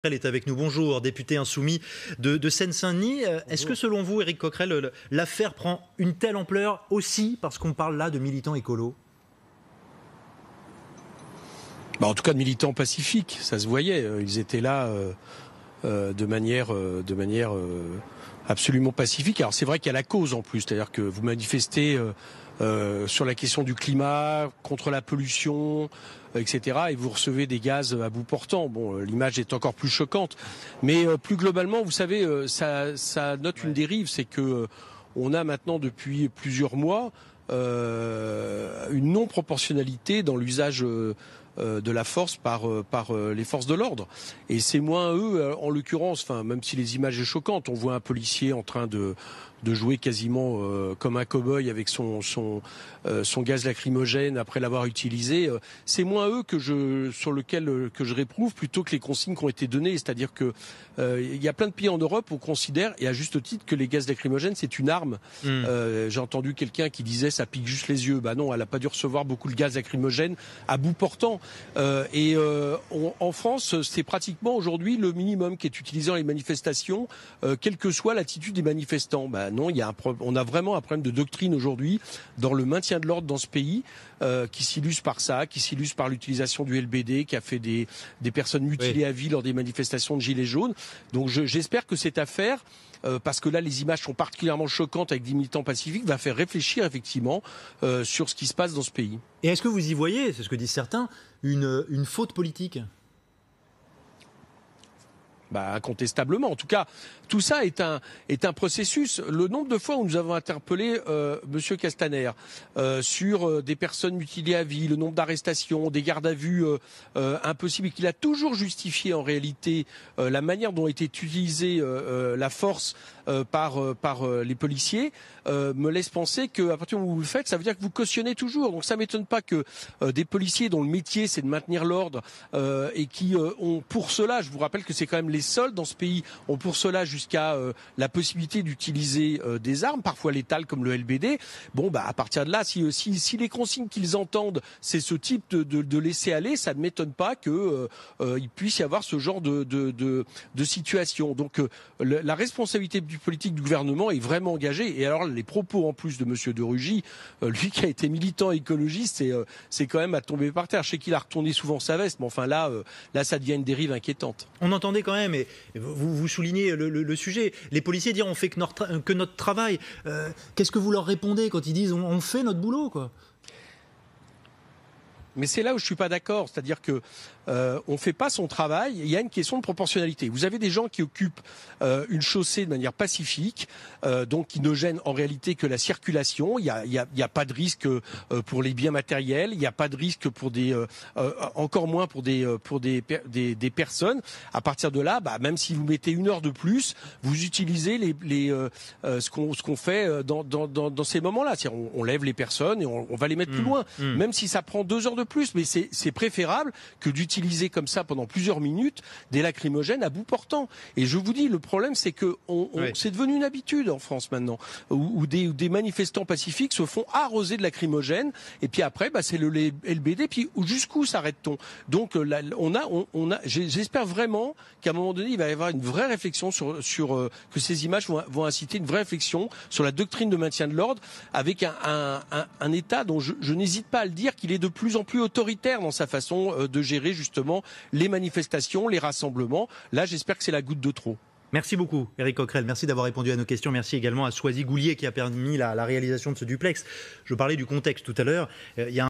Elle est avec nous. Bonjour, député insoumis de Seine-Saint-Denis. Est-ce que selon vous, Éric Coquerel, l'affaire prend une telle ampleur aussi parce qu'on parle là de militants écolos? En tout cas de militants pacifiques, ça se voyait. Ils étaient là de manière absolument pacifique. Alors c'est vrai qu'il y a la cause en plus, c'est-à-dire que vous manifestez sur la question du climat, contre la pollution, etc. Et vous recevez des gaz à bout portant. Bon, l'image est encore plus choquante. Mais plus globalement, vous savez, ça note une dérive, c'est que on a maintenant depuis plusieurs mois une non-proportionnalité dans l'usage de la force par les forces de l'ordre. Et c'est moins eux, en l'occurrence, enfin, même si les images sont choquantes, on voit un policier en train de jouer quasiment comme un cow-boy avec son gaz lacrymogène après l'avoir utilisé. C'est moins eux sur lequel que je réprouve plutôt que les consignes qui ont été données. C'est-à-dire que il y a plein de pays en Europe où on considère, et à juste titre, que les gaz lacrymogènes c'est une arme. J'ai entendu quelqu'un qui disait ça pique juste les yeux. Bah non, elle a pas dû recevoir beaucoup de gaz lacrymogène à bout portant. En France, c'est pratiquement aujourd'hui le minimum qui est utilisé dans les manifestations, quelle que soit l'attitude des manifestants. Bah non, on a vraiment un problème de doctrine aujourd'hui dans le maintien de l'ordre dans ce pays, qui s'illustre par ça, qui s'illustre par l'utilisation du LBD, qui a fait des personnes mutilées à vie lors des manifestations de Gilets jaunes. Donc j'espère que cette affaire, parce que là les images sont particulièrement choquantes avec des militants pacifiques, va faire réfléchir effectivement sur ce qui se passe dans ce pays. Et est-ce que vous y voyez, c'est ce que disent certains, une faute politique ? Incontestablement. En tout cas, tout ça est un processus. Le nombre de fois où nous avons interpellé Monsieur Castaner sur des personnes mutilées à vie, le nombre d'arrestations, des gardes à vue impossibles, et qu'il a toujours justifié en réalité la manière dont était utilisée la force par les policiers, me laisse penser qu'à partir du moment où vous le faites, ça veut dire que vous cautionnez toujours. Donc ça m'étonne pas que des policiers dont le métier c'est de maintenir l'ordre et qui ont pour cela, je vous rappelle que c'est quand même les seuls dans ce pays, ont pour cela jusqu'à la possibilité d'utiliser des armes, parfois létales comme le LBD. Bon, à partir de là, si les consignes qu'ils entendent, c'est ce type de laisser aller, ça ne m'étonne pas que il puisse y avoir ce genre de situation. Donc la responsabilité du politique du gouvernement est vraiment engagée. Et alors les propos en plus de Monsieur de Rugy, lui qui a été militant écologiste, c'est quand même à tomber par terre. Je sais qu'il a retourné souvent sa veste, mais enfin là ça devient une dérive inquiétante. On entendait quand même, et vous soulignez le sujet, les policiers dire on fait que notre travail. Qu'est-ce que vous leur répondez quand ils disent on fait notre boulot, quoi? Mais c'est là où je suis pas d'accord, c'est-à-dire que on fait pas son travail. Il y a une question de proportionnalité. Vous avez des gens qui occupent une chaussée de manière pacifique, donc qui ne gênent en réalité que la circulation. Il y a pas de risque pour les biens matériels. Il n'y a pas de risque pour encore moins pour des personnes. À partir de là, même si vous mettez une heure de plus, vous utilisez ce qu'on fait dans ces moments-là. C'est-à-dire on lève les personnes et on va les mettre plus loin, même si ça prend 2 heures de plus. Mais c'est préférable que d'utiliser comme ça pendant plusieurs minutes des lacrymogènes à bout portant. Et je vous dis, le problème c'est que c'est devenu une habitude en France maintenant, où des manifestants pacifiques se font arroser de lacrymogènes, et puis après c'est le LBD, puis jusqu'où s'arrête-t-on? Donc j'espère vraiment qu'à un moment donné il va y avoir une vraie réflexion sur que ces images vont inciter une vraie réflexion sur la doctrine de maintien de l'ordre, avec un État dont je n'hésite pas à le dire qu'il est de plus en plus autoritaire dans sa façon de gérer justement les manifestations, les rassemblements. Là, j'espère que c'est la goutte de trop. Merci beaucoup, Éric Coquerel. Merci d'avoir répondu à nos questions. Merci également à Soisy Goulier qui a permis la réalisation de ce duplex. Je parlais du contexte tout à l'heure. Il y a